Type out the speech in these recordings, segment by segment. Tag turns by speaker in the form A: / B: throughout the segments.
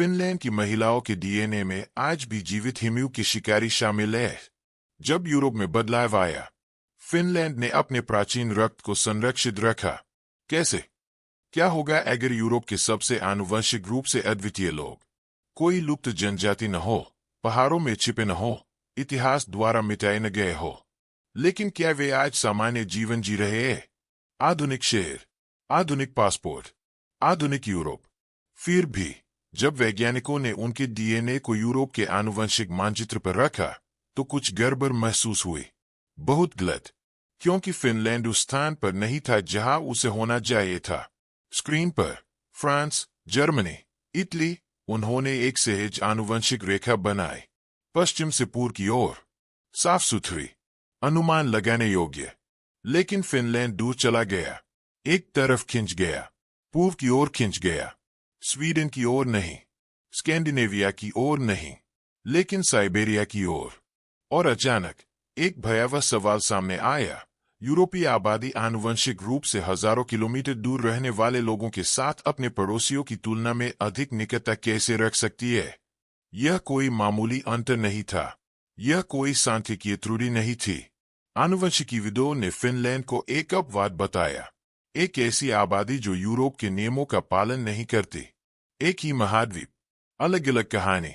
A: Finland की महिलाओं के डीएनए में आज भी जीवित हिमयू की शिकारी शामिल है। जब यूरोप में बदलाव आया, फिनलैंड ने अपने प्राचीन रक्त को संरक्षित रखा। कैसे? क्या होगा अगर यूरोप के सबसे आनुवंशिक रूप से अद्वितीय लोग, कोई लुप्त जनजाति न हो, पहाड़ों में छिपे न हो, इतिहास द्वारा मिटाए न गए हो, लेकिन क्या वे आज सामान्य जीवन जी रहे हैं? आधुनिक शहर, आधुनिक पासपोर्ट, आधुनिक यूरोप। फिर भी जब वैज्ञानिकों ने उनके डीएनए को यूरोप के आनुवंशिक मानचित्र पर रखा, तो कुछ गड़बड़ महसूस हुई। बहुत गलत, क्योंकि फिनलैंड उस स्थान पर नहीं था जहां उसे होना चाहिए था। स्क्रीन पर फ्रांस, जर्मनी, इटली। उन्होंने एक सहज आनुवंशिक रेखा बनाई, पश्चिम से पूर्व की ओर, साफ सुथरी, अनुमान लगाने योग्य। लेकिन फिनलैंड दूर चला गया, एक तरफ खिंच गया, पूर्व की ओर खिंच गया। स्वीडन की ओर नहीं, स्कैंडिनेविया की ओर नहीं, लेकिन साइबेरिया की ओर। और अचानक एक भयावह सवाल सामने आया, यूरोपीय आबादी आनुवंशिक रूप से हजारों किलोमीटर दूर रहने वाले लोगों के साथ अपने पड़ोसियों की तुलना में अधिक निकटता कैसे रख सकती है? यह कोई मामूली अंतर नहीं था, यह कोई सांख्यिकीय त्रुटि नहीं थी। आनुवंशिकीविदों ने फिनलैंड को एक अपवाद बताया, एक ऐसी आबादी जो यूरोप के नियमों का पालन नहीं करती। एक ही महाद्वीप, अलग अलग कहानी।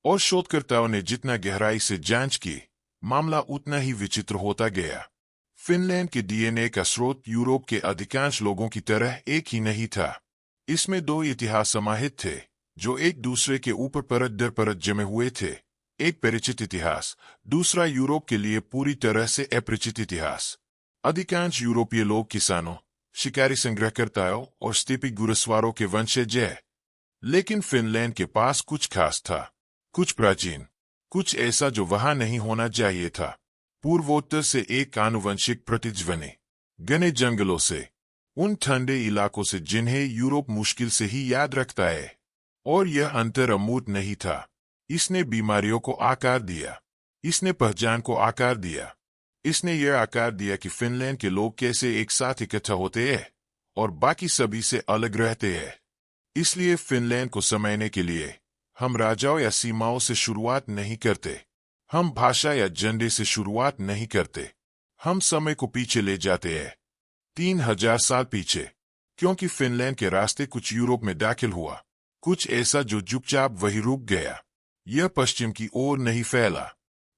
A: और शोधकर्ताओं ने जितना गहराई से जांच की, मामला उतना ही विचित्र होता गया। फिनलैंड के डीएनए का स्रोत यूरोप के अधिकांश लोगों की तरह एक ही नहीं था। इसमें दो इतिहास समाहित थे, जो एक दूसरे के ऊपर परत दर परत जमे हुए थे। एक परिचित इतिहास, दूसरा यूरोप के लिए पूरी तरह से अपरिचित इतिहास। अधिकांश यूरोपीय लोग किसानों, शिकारी संग्रहकर्ताओं और स्टीपी घुड़सवारों के वंशज हैं। लेकिन फिनलैंड के पास कुछ खास था, कुछ प्राचीन, कुछ ऐसा जो वहां नहीं होना चाहिए था। पूर्वोत्तर से एक आनुवंशिक प्रतिध्वनि, घने जंगलों से, उन ठंडे इलाकों से जिन्हें यूरोप मुश्किल से ही याद रखता है। और यह अंतर अमूर्त नहीं था, इसने बीमारियों को आकार दिया, इसने पहचान को आकार दिया, इसने यह आकार दिया कि फिनलैंड के लोग कैसे एक साथ इकट्ठा होते हैं और बाकी सभी से अलग रहते हैं। इसलिए फिनलैंड को समझने के लिए हम राजाओं या सीमाओं से शुरुआत नहीं करते, हम भाषा या झंडे से शुरुआत नहीं करते, हम समय को पीछे ले जाते हैं, 3000 साल पीछे। क्योंकि फिनलैंड के रास्ते कुछ यूरोप में दाखिल हुआ, कुछ ऐसा जो चुपचाप वही रुक गया। यह पश्चिम की ओर नहीं फैला,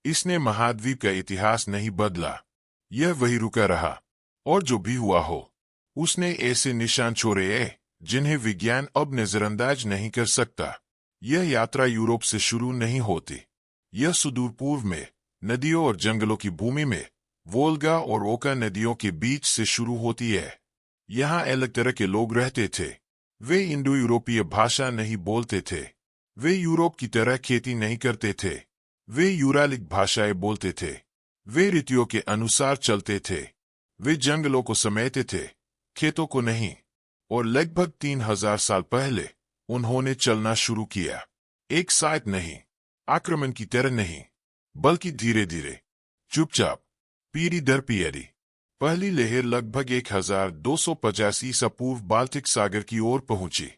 A: इसने महाद्वीप का इतिहास नहीं बदला, यह वही रुका रहा। और जो भी हुआ हो, उसने ऐसे निशान छोड़े हैं जिन्हें विज्ञान अब नजरअंदाज नहीं कर सकता। यह यात्रा यूरोप से शुरू नहीं होती, यह सुदूर पूर्व में, नदियों और जंगलों की भूमि में, वोल्गा और ओका नदियों के बीच से शुरू होती है। यहाँ अलग तरह के लोग रहते थे, वे इंडो यूरोपीय भाषा नहीं बोलते थे, वे यूरोप की तरह खेती नहीं करते थे, वे यूरालिक भाषाएं बोलते थे, वे ऋतुओं के अनुसार चलते थे, वे जंगलों को समेटते थे, खेतों को नहीं। और लगभग 3000 साल पहले उन्होंने चलना शुरू किया, एक साथ नहीं, आक्रमण की तरह नहीं, बल्कि धीरे धीरे, चुपचाप, पीढ़ी दर पीढ़ी। पहली लहर लगभग 1250 ईसा पूर्व बाल्टिक सागर की ओर पहुंची।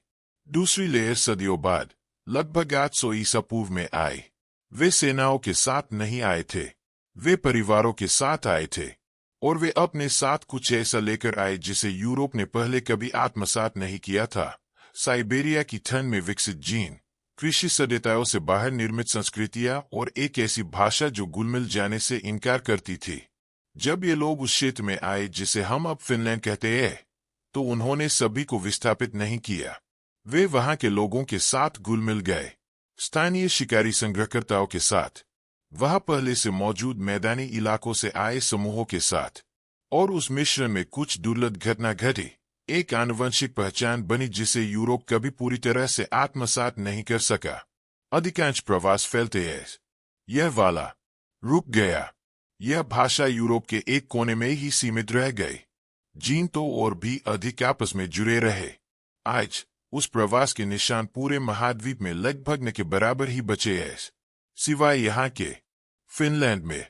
A: दूसरी लहर सदियों बाद लगभग 800 ईसा पूर्व में आई। वे सेनाओं के साथ नहीं आए थे, वे परिवारों के साथ आए थे। और वे अपने साथ कुछ ऐसा लेकर आए जिसे यूरोप ने पहले कभी आत्मसात नहीं किया था। साइबेरिया की ठंड में विकसित जीन, कृषि सभ्यताओं से बाहर निर्मित संस्कृतियां और एक ऐसी भाषा जो घुलमिल जाने से इनकार करती थी। जब ये लोग उस क्षेत्र में आए जिसे हम अब फिनलैंड कहते हैं, तो उन्होंने सभी को विस्थापित नहीं किया, वे वहां के लोगों के साथ घुलमिल गए, स्थानीय शिकारी संग्रहकर्ताओं के साथ, वहां पहले से मौजूद मैदानी इलाकों से आए समूहों के साथ। और उस मिश्रण में कुछ दुर्लभ घटना घटी, एक आनुवंशिक पहचान बनी जिसे यूरोप कभी पूरी तरह से आत्मसात नहीं कर सका। अधिकांश प्रवास फैलते हैं, यह वाला रुक गया, यह भाषा यूरोप के एक कोने में ही सीमित रह गई, जीन तो और भी अधिक आपस में जुड़े रहे। आज उस प्रवास के निशान पूरे महाद्वीप में लगभग न के बराबर ही बचे हैं, सिवाय यहाँ के, फिनलैंड में,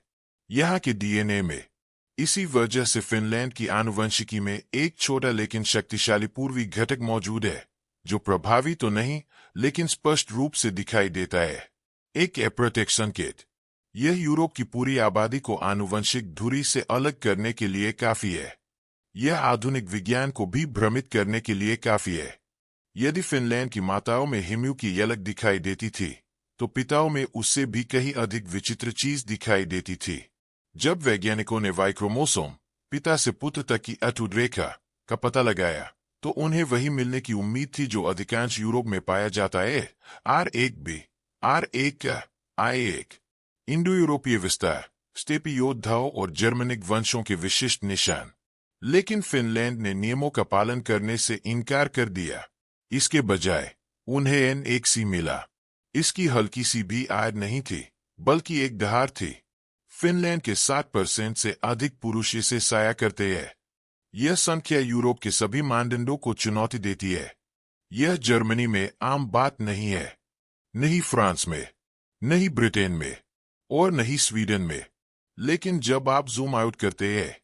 A: यहाँ के डीएनए में। इसी वजह से फिनलैंड की आनुवंशिकी में एक छोटा लेकिन शक्तिशाली पूर्वी घटक मौजूद है, जो प्रभावी तो नहीं लेकिन स्पष्ट रूप से दिखाई देता है। एक अप्रत्यक्ष संकेत। यह यूरोप की पूरी आबादी को आनुवंशिक धुरी से अलग करने के लिए काफी है। यह आधुनिक विज्ञान को भी भ्रमित करने के लिए काफी है। यदि फिनलैंड की माताओं में हिम्यू की झलक दिखाई देती थी, तो पिताओं में उससे भी कहीं अधिक विचित्र चीज दिखाई देती थी। जब वैज्ञानिकों ने वाई क्रोमोसोम, पिता से पुत्र तक की अटूट रेखा, का पता लगाया, तो उन्हें वही मिलने की उम्मीद थी जो अधिकांश यूरोप में पाया जाता है, R1b, R1 I1। इंडो यूरोपीय विस्तार, स्टेपी योद्धाओं और जर्मनिक वंशों के विशिष्ट निशान। लेकिन फिनलैंड ने नियमों का पालन करने से इनकार कर दिया। इसके बजाय उन्हें N1c मिला। इसकी हल्की सी भी आड़ नहीं थी, बल्कि एक दहाड़ थी। फिनलैंड के 60% से अधिक पुरुष इसे साया करते हैं। यह संख्या यूरोप के सभी मानदंडों को चुनौती देती है। यह जर्मनी में आम बात नहीं है, नहीं फ्रांस में, नहीं ब्रिटेन में और नहीं स्वीडन में। लेकिन जब आप जूम आउट करते हैं,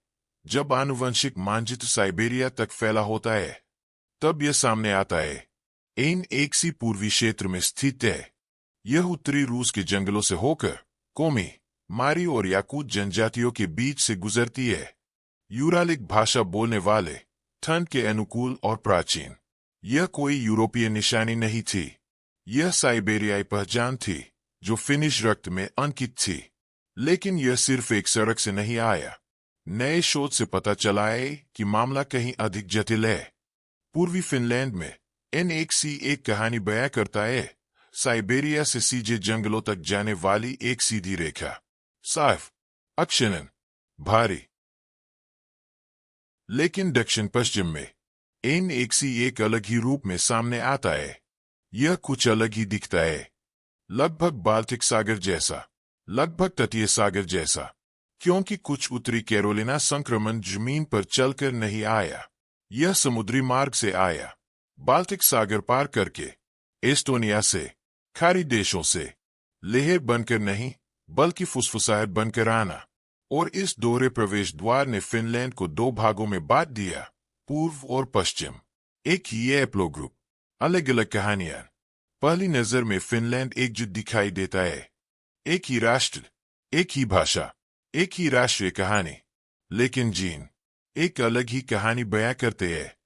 A: जब आनुवंशिक मानचित्र साइबेरिया तक फैला होता है, तब यह सामने आता है। N1c पूर्वी क्षेत्र में स्थित है। यह उत्तरी रूस के जंगलों से होकर कोमी, मारी और याकूत जनजातियों के बीच से गुजरती है। यूरालिक भाषा बोलने वाले, ठंड के अनुकूल और प्राचीन। यह कोई यूरोपीय निशानी नहीं थी। यह साइबेरियाई पहचान थी, जो फिनिश रक्त में अंकित थी। लेकिन यह सिर्फ एक सड़क से नहीं आया। नए शोध से पता चला है कि मामला कहीं अधिक जटिल है। पूर्वी फिनलैंड में N1c एक कहानी बयां करता है, साइबेरिया से सीधे जंगलों तक जाने वाली एक सीधी रेखा। साफ, अक्षनन, भारी। लेकिन दक्षिण पश्चिम में N1c एक अलग ही रूप में सामने आता है। यह कुछ अलग ही दिखता है, लगभग बाल्टिक सागर जैसा, लगभग तटीय सागर जैसा। क्योंकि कुछ उत्तरी कैरोलिना संक्रमण जमीन पर चलकर नहीं आया, यह समुद्री मार्ग से आया, बाल्टिक सागर पार करके, एस्टोनिया से, खाड़ी देशों से। लहर बनकर नहीं, बल्कि फुसफुसाहट बनकर आना। और इस दोहरे प्रवेश द्वार ने फिनलैंड को दो भागों में बांट दिया, पूर्व और पश्चिम। एक ही एप्लो ग्रुप, अलग अलग कहानियां। पहली नजर में फिनलैंड एकजुट दिखाई देता है। एक ही राष्ट्र, एक ही भाषा, एक ही राष्ट्रीय कहानी। लेकिन जीन एक अलग ही कहानी बयां करते हैं।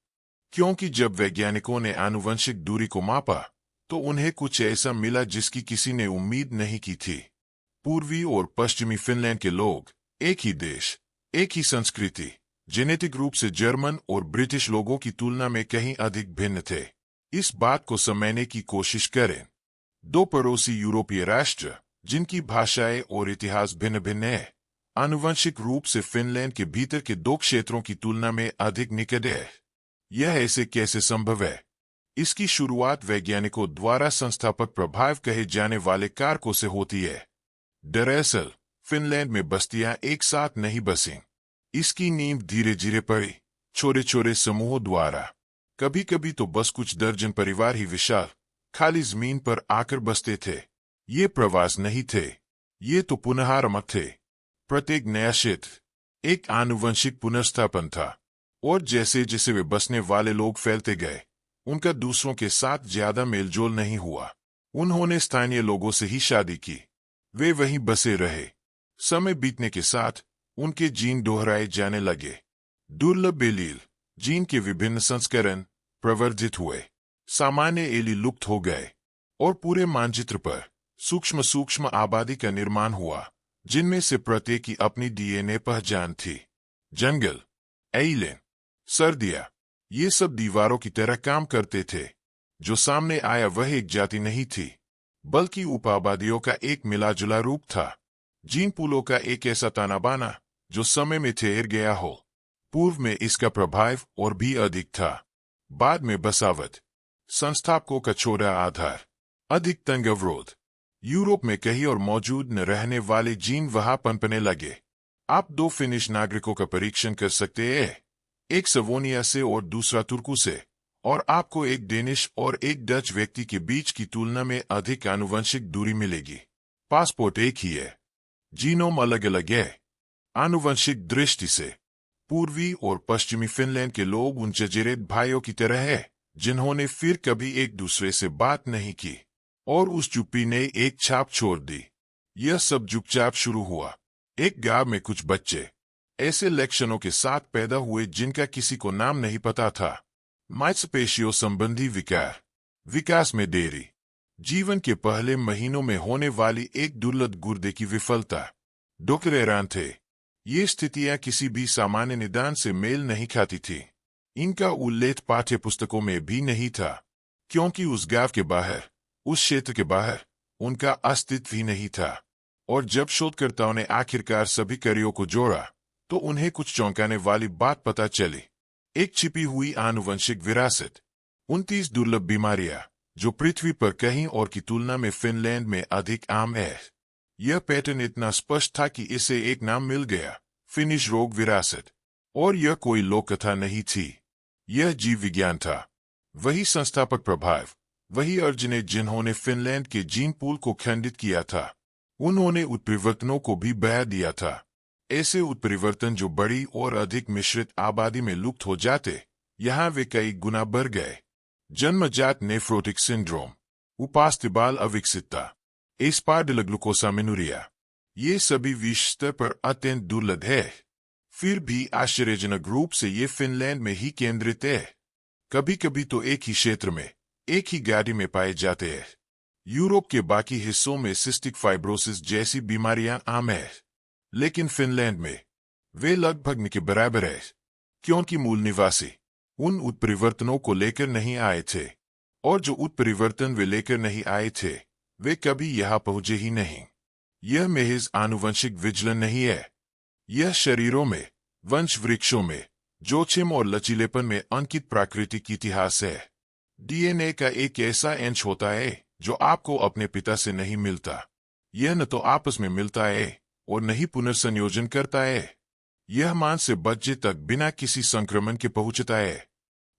A: क्योंकि जब वैज्ञानिकों ने आनुवंशिक दूरी को मापा, तो उन्हें कुछ ऐसा मिला जिसकी किसी ने उम्मीद नहीं की थी। पूर्वी और पश्चिमी फिनलैंड के लोग, एक ही देश, एक ही संस्कृति, जेनेटिक रूप से जर्मन और ब्रिटिश लोगों की तुलना में कहीं अधिक भिन्न थे। इस बात को समझने की कोशिश करें। दो पड़ोसी यूरोपीय राष्ट्र, जिनकी भाषाएं और इतिहास भिन्न भिन्न है, आनुवंशिक रूप से फिनलैंड के भीतर के दो क्षेत्रों की तुलना में अधिक निकट है। यह ऐसे कैसे संभव है? इसकी शुरुआत वैज्ञानिकों द्वारा संस्थापक प्रभाव कहे जाने वाले कारकों से होती है। दरअसल फिनलैंड में बस्तियां एक साथ नहीं बसीं। इसकी नींव धीरे धीरे पड़ी, छोटे छोटे समूहों द्वारा। कभी कभी तो बस कुछ दर्जन परिवार ही विशाल खाली जमीन पर आकर बसते थे। ये प्रवास नहीं थे, ये तो पुनरारंभ थे। प्रत्येक नया क्षेत्र एक आनुवंशिक पुनर्स्थापन था। और जैसे जैसे वे बसने वाले लोग फैलते गए, उनका दूसरों के साथ ज्यादा मेलजोल नहीं हुआ। उन्होंने स्थानीय लोगों से ही शादी की, वे वहीं बसे रहे। समय बीतने के साथ उनके जीन दोहराए जाने लगे। दुर्लभ एलील जीन के विभिन्न संस्करण प्रवर्धित हुए। सामान्य एलील लुप्त हो गए और पूरे मानचित्र पर सूक्ष्म सूक्ष्म आबादी का निर्माण हुआ, जिनमें से प्रत्येक की अपनी डीएनए पहचान थी। जंगल, एलियन, सर्दियां, ये सब दीवारों की तरह काम करते थे। जो सामने आया वह एक जाति नहीं थी, बल्कि उपाबादियों का एक मिलाजुला रूप था। जीन पुलों का एक ऐसा ताना बाना जो समय में ठहर गया हो। पूर्व में इसका प्रभाव और भी अधिक था। बाद में बसावट, संस्थापकों का छोटा आधार, अधिक तंग अवरोध। यूरोप में कहीं और मौजूद न रहने वाले जीन वहां पनपने लगे। आप दो फिनिश नागरिकों का परीक्षण कर सकते हैं, एक सवोनिया से और दूसरा तुर्कू से, और आपको एक डेनिश और एक डच व्यक्ति के बीच की तुलना में अधिक आनुवंशिक दूरी मिलेगी। पासपोर्ट एक ही है, जीनोम अलग अलग है। आनुवंशिक दृष्टि से पूर्वी और पश्चिमी फिनलैंड के लोग उन जजेरे भाइयों की तरह है, जिन्होंने फिर कभी एक दूसरे से बात नहीं की, और उस चुप्पी ने एक छाप छोड़ दी। यह सब चुपचाप शुरू हुआ। एक गांव में कुछ बच्चे ऐसे लक्षणों के साथ पैदा हुए जिनका किसी को नाम नहीं पता था। मांसपेशियों संबंधी विकार, विकास में देरी, जीवन के पहले महीनों में होने वाली एक दुर्लभ गुर्दे की विफलता। डॉक्टर हैरान थे। ये स्थितियां किसी भी सामान्य निदान से मेल नहीं खाती थी। इनका उल्लेख पाठ्य पुस्तकों में भी नहीं था, क्योंकि उस गांव के बाहर, उस क्षेत्र के बाहर, उनका अस्तित्व ही नहीं था। और जब शोधकर्ताओं ने आखिरकार सभी कड़ियों को जोड़ा, तो उन्हें कुछ चौंकाने वाली बात पता चली। एक छिपी हुई आनुवंशिक विरासत, 29 दुर्लभ बीमारियां, जो पृथ्वी पर कहीं और की तुलना में फिनलैंड में अधिक आम है। यह पैटर्न इतना स्पष्ट था कि इसे एक नाम मिल गया, फिनिश रोग विरासत। और यह कोई लोक कथा नहीं थी, यह जीव विज्ञान था। वही संस्थापक प्रभाव, वही अर्जिने जिन्होंने फिनलैंड के जीन पूल को खंडित किया था, उन्होंने उत्परिवर्तनों को भी बहा दिया था। ऐसे उत्परिवर्तन जो बड़ी और अधिक मिश्रित आबादी में लुप्त हो जाते, यहाँ वे कई गुना बढ़ गए। जन्मजात नेफ्रोटिक सिंड्रोम, उपास्थ्यबाल अविकसितता, एस्पार्डिलोग्लूकोसामिनुरिया, ये सभी विश्व स्तर पर अत्यंत दुर्लभ है। फिर भी आश्चर्यजनक रूप से ये फिनलैंड में ही केंद्रित है। कभी कभी तो एक ही क्षेत्र में, एक ही गाड़ी में पाए जाते हैं। यूरोप के बाकी हिस्सों में सिस्टिक फाइब्रोसिस जैसी बीमारियां आम है, लेकिन फिनलैंड में वे लगभग न के बराबर है, क्योंकि मूल निवासी उन उत्परिवर्तनों को लेकर नहीं आए थे, और जो उत्परिवर्तन वे लेकर नहीं आए थे, वे कभी यहाँ पहुंचे ही नहीं। यह महज आनुवंशिक विचलन नहीं है, यह शरीरों में, वंश वृक्षों में, जोखिम और लचीलेपन में अंकित प्राकृतिक इतिहास है। डीएनए का एक ऐसा अंश होता है जो आपको अपने पिता से नहीं मिलता। यह न तो आपस में मिलता है और न ही पुनर्संयोजन करता है। यह मां से बच्चे तक बिना किसी संक्रमण के पहुंचता है।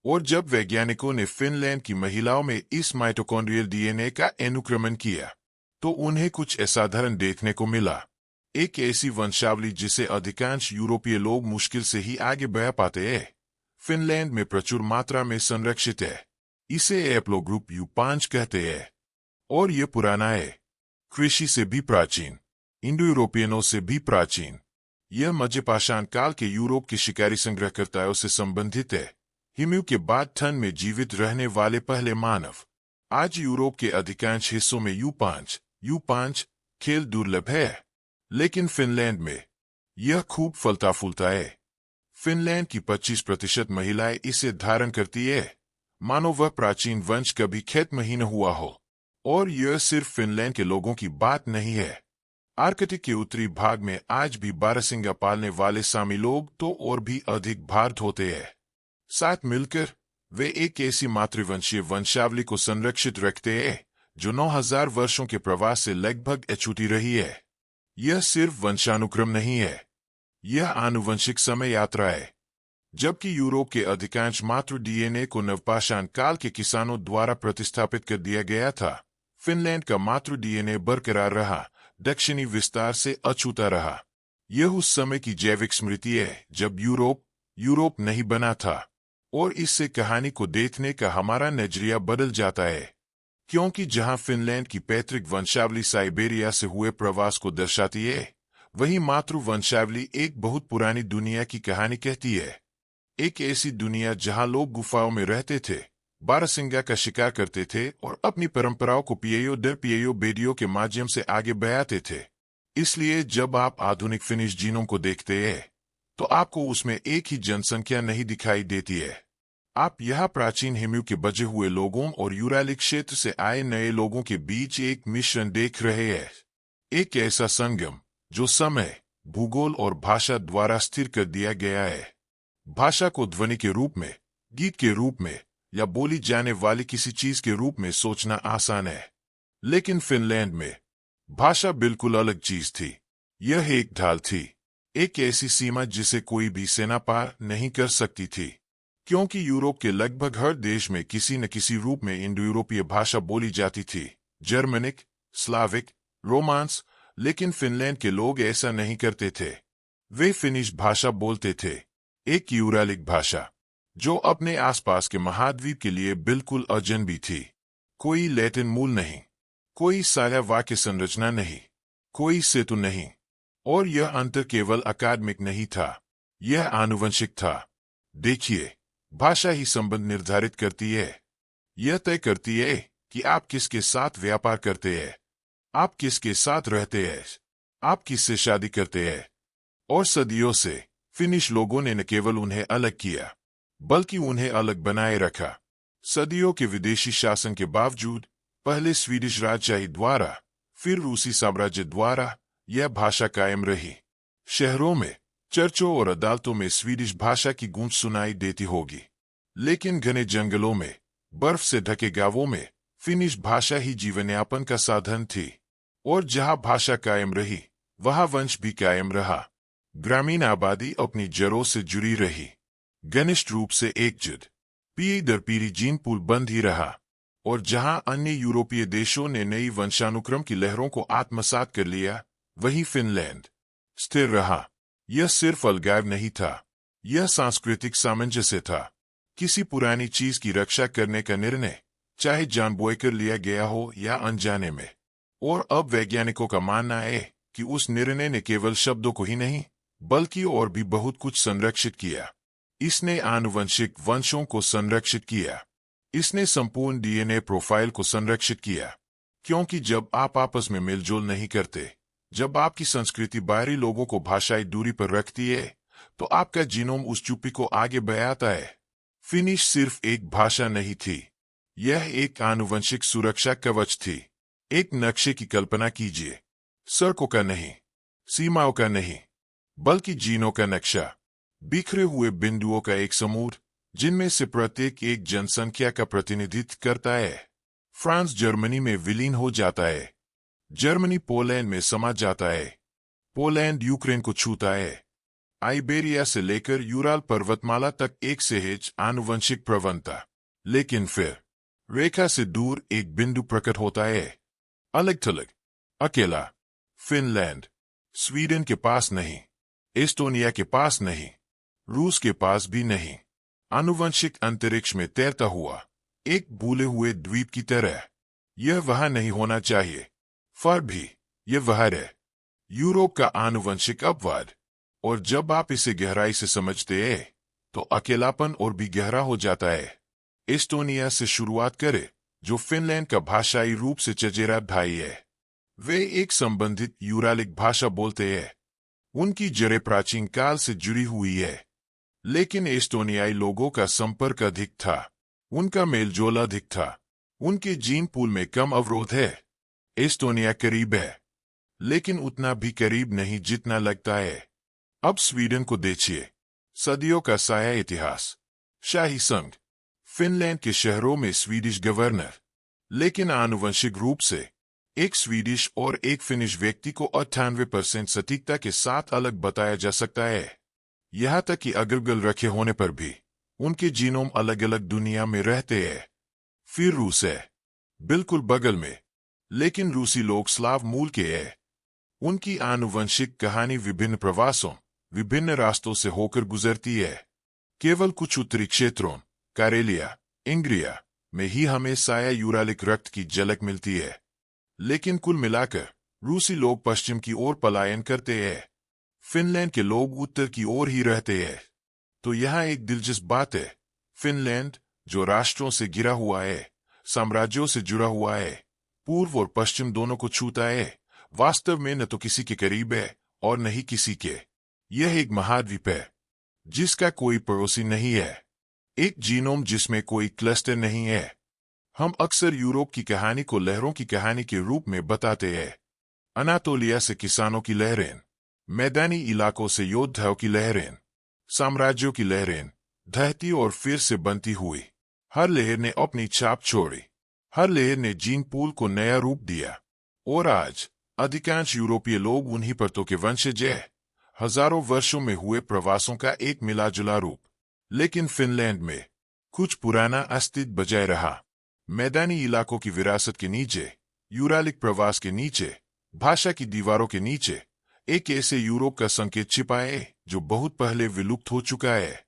A: और जब वैज्ञानिकों ने फिनलैंड की महिलाओं में इस माइटोकॉन्ड्रियल डीएनए का अनुक्रमण किया, तो उन्हें कुछ असाधारण देखने को मिला। एक ऐसी वंशावली जिसे अधिकांश यूरोपीय लोग मुश्किल से ही आगे बढ़ा पाते हैं, फिनलैंड में प्रचुर मात्रा में संरक्षित है। इसे हैप्लोग्रुप U5 कहते हैं, और यह पुराना है, कृषि से भी प्राचीन, इंडो यूरोपियनों से भी प्राचीन। यह मध्यपाषाण काल के यूरोप के शिकारी संग्रहकर्ताओं से संबंधित है। हिमयू के बाद ठंड में जीवित रहने वाले पहले मानव। आज यूरोप के अधिकांश हिस्सों में U5 खेल दुर्लभ है, लेकिन फिनलैंड में यह खूब फलता फूलता है। फिनलैंड की 25% महिलाएं इसे धारण करती है, मानो वह प्राचीन वंश कभी खत्म ही न हुआ हो। और यह सिर्फ फिनलैंड के लोगों की बात नहीं है। आर्कटिक के उत्तरी भाग में आज भी बारहसिंगा पालने वाले सामी लोग तो और भी अधिक भारत होते हैं। साथ मिलकर वे एक ऐसी मातृवंशीय वंशावली को संरक्षित रखते हैं जो 9000 वर्षों के प्रवास से लगभग अछूती रही है। यह सिर्फ वंशानुक्रम नहीं है, यह आनुवंशिक समय यात्रा है। जबकि यूरोप के अधिकांश मातृ डीएनए को नवपाषाण काल के किसानों द्वारा प्रतिस्थापित कर दिया गया था, फिनलैंड का मातृ डीएनए बरकरार रहा, दक्षिणी विस्तार से अछूता रहा। यह उस समय की जैविक स्मृति है जब यूरोप नहीं बना था, और इससे कहानी को देखने का हमारा नजरिया बदल जाता है। क्योंकि जहां फिनलैंड की पैतृक वंशावली साइबेरिया से हुए प्रवास को दर्शाती है, वहीं मातृ वंशावली एक बहुत पुरानी दुनिया की कहानी कहती है। एक ऐसी दुनिया जहां लोग गुफाओं में रहते थे, बारहसिंगा का शिकार करते थे और अपनी परंपराओं को पीएयो दर पीएयो बेदियों के माध्यम से आगे बढ़ाते थे। इसलिए जब आप आधुनिक फिनिश जीनों को देखते हैं, तो आपको उसमें एक ही जनसंख्या नहीं दिखाई देती है। आप यहाँ प्राचीन हिमयू के बचे हुए लोगों और यूरालिक क्षेत्र से आए नए लोगों के बीच एक मिश्रण देख रहे हैं। एक ऐसा संगम जो समय, भूगोल और भाषा द्वारा स्थिर कर दिया गया है। भाषा को ध्वनि के रूप में, गीत के रूप में या बोली जाने वाली किसी चीज के रूप में सोचना आसान है, लेकिन फिनलैंड में भाषा बिल्कुल अलग चीज थी। यह एक ढाल थी, एक ऐसी सीमा जिसे कोई भी सेना पार नहीं कर सकती थी। क्योंकि यूरोप के लगभग हर देश में किसी न किसी रूप में इंडो यूरोपीय भाषा बोली जाती थी, जर्मनिक, स्लाविक, रोमांस। लेकिन फिनलैंड के लोग ऐसा नहीं करते थे। वे फिनिश भाषा बोलते थे, एक यूरालिक भाषा। जो अपने आसपास के महाद्वीप के लिए बिल्कुल अजनबी थी। कोई लैटिन मूल नहीं, कोई साया वाक्य संरचना नहीं, कोई सेतु नहीं। और यह अंतर केवल अकादमिक नहीं था, यह आनुवंशिक था। देखिए, भाषा ही संबंध निर्धारित करती है। यह तय करती है कि आप किसके साथ व्यापार करते हैं, आप किसके साथ रहते हैं, आप किससे शादी करते हैं। और सदियों से फिनिश लोगों ने न केवल उन्हें अलग किया, बल्कि उन्हें अलग बनाए रखा। सदियों के विदेशी शासन के बावजूद, पहले स्वीडिश राजशाही द्वारा, फिर रूसी साम्राज्य द्वारा, यह भाषा कायम रही। शहरों में, चर्चों और अदालतों में स्वीडिश भाषा की गूंज सुनाई देती होगी, लेकिन घने जंगलों में, बर्फ से ढके गांवों में, फिनिश भाषा ही जीवनयापन का साधन थी। और जहां भाषा कायम रही, वहां वंश भी कायम रहा। ग्रामीण आबादी अपनी जड़ों से जुड़ी रही, घनिष्ठ रूप से एकजुट, पीढ़ी दर पीढ़ी जीन पुल बंद ही रहा। और जहां अन्य यूरोपीय देशों ने नई वंशानुक्रम की लहरों को आत्मसात कर लिया, वही फिनलैंड स्थिर रहा। यह सिर्फ अलगाव नहीं था, यह सांस्कृतिक सामंजस्य था। किसी पुरानी चीज की रक्षा करने का निर्णय, चाहे जानबूझकर लिया गया हो या अनजाने में। और अब वैज्ञानिकों का मानना है कि उस निर्णय ने केवल शब्दों को ही नहीं, बल्कि और भी बहुत कुछ संरक्षित किया। इसने आनुवंशिक वंशों को संरक्षित किया, इसने संपूर्ण डीएनए प्रोफाइल को संरक्षित किया। क्योंकि जब आप आपस में मेलजोल नहीं करते, जब आपकी संस्कृति बाहरी लोगों को भाषाई दूरी पर रखती है, तो आपका जीनोम उस चुप्पी को आगे बढ़ाता है। फिनिश सिर्फ एक भाषा नहीं थी, यह एक आनुवंशिक सुरक्षा कवच थी। एक नक्शे की कल्पना कीजिए, सड़कों का नहीं, सीमाओं का नहीं, बल्कि जीनों का नक्शा। बिखरे हुए बिंदुओं का एक समूह, जिनमें से प्रत्येक एक जनसंख्या का प्रतिनिधित्व करता है। फ्रांस जर्मनी में विलीन हो जाता है, जर्मनी पोलैंड में समा जाता है, पोलैंड यूक्रेन को छूता है। आइबेरिया से लेकर यूराल पर्वतमाला तक एक सहज आनुवंशिक प्रवणता। लेकिन फिर रेखा से दूर एक बिंदु प्रकट होता है, अलग थलग, अकेला। फिनलैंड स्वीडन के पास नहीं, एस्टोनिया के पास नहीं, रूस के पास भी नहीं। आनुवंशिक अंतरिक्ष में तैरता हुआ एक भूले हुए द्वीप की तरह। यह वहां नहीं होना चाहिए, फिर भी यह वहां है। यूरोप का आनुवंशिक अपवाद। और जब आप इसे गहराई से समझते हैं, तो अकेलापन और भी गहरा हो जाता है। एस्टोनिया से शुरुआत करें, जो फिनलैंड का भाषाई रूप से चचेरा भाई है। वे एक संबंधित यूरालिक भाषा बोलते हैं, उनकी जड़ें प्राचीन काल से जुड़ी हुई है। लेकिन एस्टोनियाई लोगों का संपर्क अधिक था, उनका मेलजोल अधिक था, उनके जीन पूल में कम अवरोध है। एस्टोनिया करीब है, लेकिन उतना भी करीब नहीं जितना लगता है। अब स्वीडन को देखिए, सदियों का साया इतिहास, शाही संघ, फिनलैंड के शहरों में स्वीडिश गवर्नर। लेकिन आनुवंशिक रूप से एक स्वीडिश और एक फिनिश व्यक्ति को 98% सटीकता के साथ अलग बताया जा सकता है। यहाँ तक कि अगल-बगल रखे होने पर भी उनके जीनोम अलग अलग दुनिया में रहते हैं। फिर रूस है, बिल्कुल बगल में, लेकिन रूसी लोग स्लाव मूल के हैं। उनकी आनुवंशिक कहानी विभिन्न प्रवासों, विभिन्न रास्तों से होकर गुजरती है। केवल कुछ उत्तरी क्षेत्रों, कारेलिया, इंग्रिया में ही हमें साया यूरालिक रक्त की झलक मिलती है। लेकिन कुल मिलाकर रूसी लोग पश्चिम की ओर पलायन करते हैं, फिनलैंड के लोग उत्तर की ओर ही रहते हैं। तो यहाँ एक दिलचस्प बात है, फिनलैंड जो राष्ट्रों से घिरा हुआ है, साम्राज्यों से जुड़ा हुआ है, पूर्व और पश्चिम दोनों को छूता है, वास्तव में न तो किसी के करीब है और न ही किसी के। यह एक महाद्वीप है जिसका कोई पड़ोसी नहीं है, एक जीनोम जिसमें कोई क्लस्टर नहीं है। हम अक्सर यूरोप की कहानी को लहरों की कहानी के रूप में बताते हैं। अनातोलिया से किसानों की लहरें, मैदानी इलाकों से योद्धाओं की लहरें, साम्राज्यों की लहरें, ढहती और फिर से बनती हुई। हर लहर ने अपनी छाप छोड़ी, हर लहर ने जीन पूल को नया रूप दिया। और आज अधिकांश यूरोपीय लोग उन्हीं परतों के वंशज हैं, हजारों वर्षों में हुए प्रवासों का एक मिलाजुला रूप। लेकिन फिनलैंड में कुछ पुराना अस्तित्व बजाय रहा। मैदानी इलाकों की विरासत के नीचे, यूरालिक प्रवास के नीचे, भाषा की दीवारों के नीचे एक ऐसे यूरोप का संकेत छिपा है जो बहुत पहले विलुप्त हो चुका है।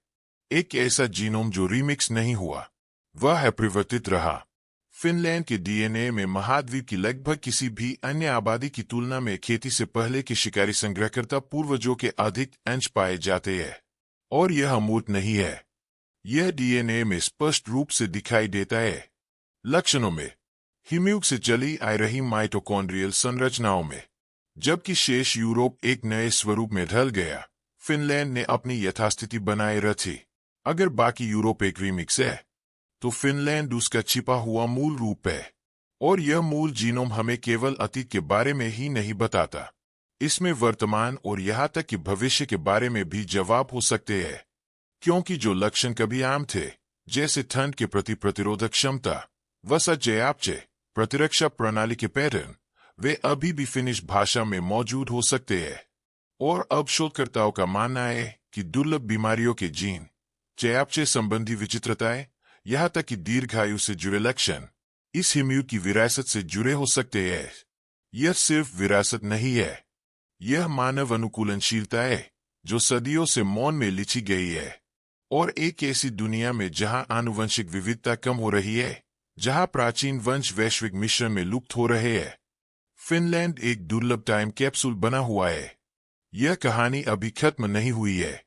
A: एक ऐसा जीनोम जो रीमिक्स नहीं हुआ, वह है परिवर्तित रहा। फिनलैंड के डीएनए में महाद्वीप की लगभग किसी भी अन्य आबादी की तुलना में खेती से पहले के शिकारी संग्रहकर्ता पूर्वजों के अधिक अंश पाए जाते हैं। और यह अमूर्त नहीं है, यह डीएनए में स्पष्ट रूप से दिखाई देता है। लक्षणों में हिम्यूक से चली आ रही माइटोकॉन्ड्रियल संरचनाओं में। जबकि शेष यूरोप एक नए स्वरूप में ढल गया, फिनलैंड ने अपनी यथास्थिति बनाए रखी। अगर बाकी यूरोप एक रीमिक्स है, तो फिनलैंड उसका छिपा हुआ मूल रूप है। और यह मूल जीनोम हमें केवल अतीत के बारे में ही नहीं बताता, इसमें वर्तमान और यहाँ तक कि भविष्य के बारे में भी जवाब हो सकते हैं। क्योंकि जो लक्षण कभी आम थे, जैसे ठंड के प्रति प्रतिरोधक क्षमता, वसा चयापचय, प्रतिरक्षा प्रणाली के पैटर्न, वे अभी भी फिनिश भाषा में मौजूद हो सकते हैं। और अब शोधकर्ताओं का मानना है कि दुर्लभ बीमारियों के जीन, चयापचय संबंधी विचित्रताएं, यहाँ तक कि दीर्घायु से जुड़े लक्षण इस हिम्यूक की विरासत से जुड़े हो सकते हैं। यह सिर्फ विरासत नहीं है, यह मानव अनुकूलनशीलता है जो सदियों से मौन में लिखी गई है। और एक ऐसी दुनिया में जहां आनुवंशिक विविधता कम हो रही है, जहां प्राचीन वंश वैश्विक मिश्रण में लुप्त हो रहे हैं, फिनलैंड एक दुर्लभ टाइम कैप्सूल बना हुआ है। यह कहानी अभी खत्म नहीं हुई है,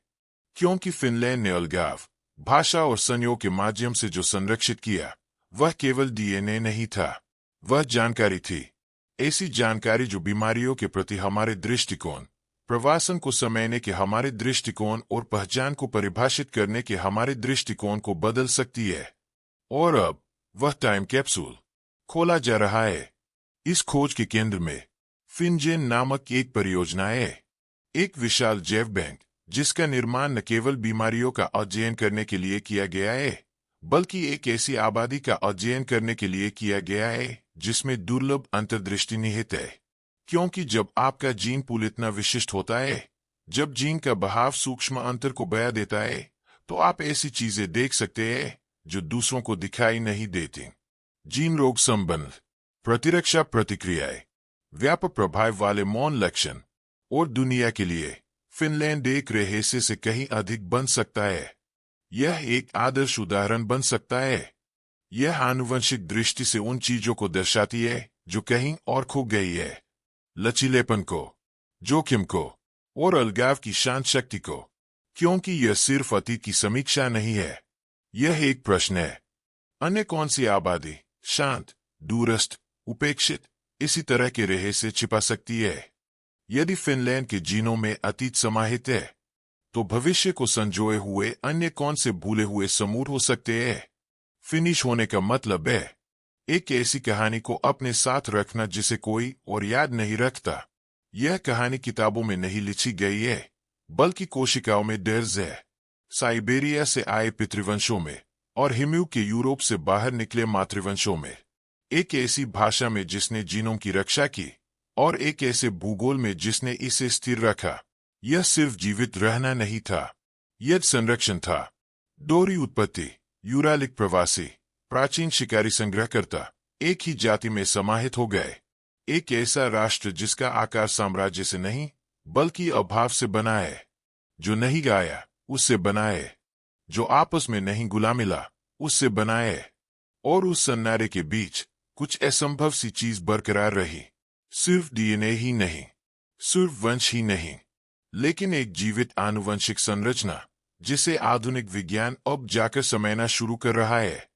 A: क्योंकि फिनलैंड ने अलगाव, भाषा और संयोग के माध्यम से जो संरक्षित किया, वह केवल डीएनए नहीं था, वह जानकारी थी। ऐसी जानकारी जो बीमारियों के प्रति हमारे दृष्टिकोण, प्रवासन को समझने के हमारे दृष्टिकोण और पहचान को परिभाषित करने के हमारे दृष्टिकोण को बदल सकती है। और अब वह टाइम कैप्सूल खोला जा रहा है। इस खोज के केंद्र में फिनजेन नामक एक परियोजना है, एक विशाल जैव बैंक जिसका निर्माण न केवल बीमारियों का अध्ययन करने के लिए किया गया है, बल्कि एक ऐसी आबादी का अध्ययन करने के लिए किया गया है जिसमें दुर्लभ अंतर्दृष्टि निहित है। क्योंकि जब आपका जीन पूल इतना विशिष्ट होता है, जब जीन का बहाव सूक्ष्म अंतर को बयां देता है, तो आप ऐसी चीजें देख सकते हैं जो दूसरों को दिखाई नहीं देती। जीन रोग संबंध, प्रतिरक्षा प्रतिक्रियाएं, व्यापक प्रभाव वाले मौन लक्षण। और दुनिया के लिए फिनलैंड एक रहस्य से कहीं अधिक बन सकता है। यह एक आदर्श उदाहरण बन सकता है। यह आनुवंशिक दृष्टि से उन चीजों को दर्शाती है जो कहीं और खो गई है, लचीलेपन को, जोखिम को और अलगाव की शांत शक्ति को। क्योंकि यह सिर्फ अतीत की समीक्षा नहीं है, यह एक प्रश्न है। अन्य कौन सी आबादी शांत, दूरस्थ, उपेक्षित इसी तरह के रहस्य छिपा सकती है? यदि फिनलैंड के जीनों में अतीत समाहित है, तो भविष्य को संजोए हुए अन्य कौन से भूले हुए समूह हो सकते हैं? फिनिश होने का मतलब है एक ऐसी कहानी को अपने साथ रखना जिसे कोई और याद नहीं रखता। यह कहानी किताबों में नहीं लिखी गई है, बल्कि कोशिकाओं में दर्ज है, साइबेरिया से आए पितृवंशों में और हिम्यूक के यूरोप से बाहर निकले मातृवंशों में। एक ऐसी भाषा में जिसने जीनोम की रक्षा की और एक ऐसे भूगोल में जिसने इसे स्थिर रखा। यह सिर्फ जीवित रहना नहीं था, यह संरक्षण था। दोहरी उत्पत्ति, यूरालिक प्रवासी, प्राचीन शिकारी संग्रहकर्ता एक ही जाति में समाहित हो गए। एक ऐसा राष्ट्र जिसका आकार साम्राज्य से नहीं बल्कि अभाव से बना है, जो नहीं गाया उससे बना है, जो आपस में नहीं गुला मिला उससे बना है। और उस सन्नाटे के बीच कुछ असंभव सी चीज बरकरार रही। सिर्फ डीएनए ही नहीं, सिर्फ वंश ही नहीं, लेकिन एक जीवित आनुवंशिक संरचना जिसे आधुनिक विज्ञान अब जाकर समझना शुरू कर रहा है।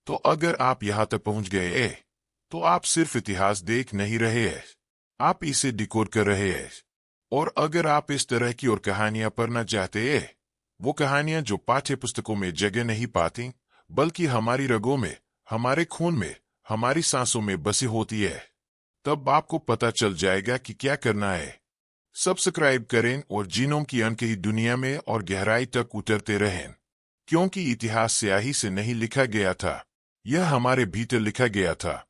A: तो अगर आप यहां तक पहुंच गए हैं, तो आप सिर्फ इतिहास देख नहीं रहे हैं, आप इसे डिकोड कर रहे हैं। और अगर आप इस तरह की और कहानियां पढ़ना चाहते हैं, वो कहानियां जो पाठ्यपुस्तकों में जगह नहीं पाती, बल्कि हमारी रगों में, हमारे खून में, हमारी सांसों में बसी होती है, तब आपको पता चल जाएगा कि क्या करना है। सब्सक्राइब करें और जीनोम की अनकही दुनिया में और गहराई तक उतरते रहें। क्योंकि इतिहास स्याही से नहीं लिखा गया था, यह हमारे भीतर लिखा गया था।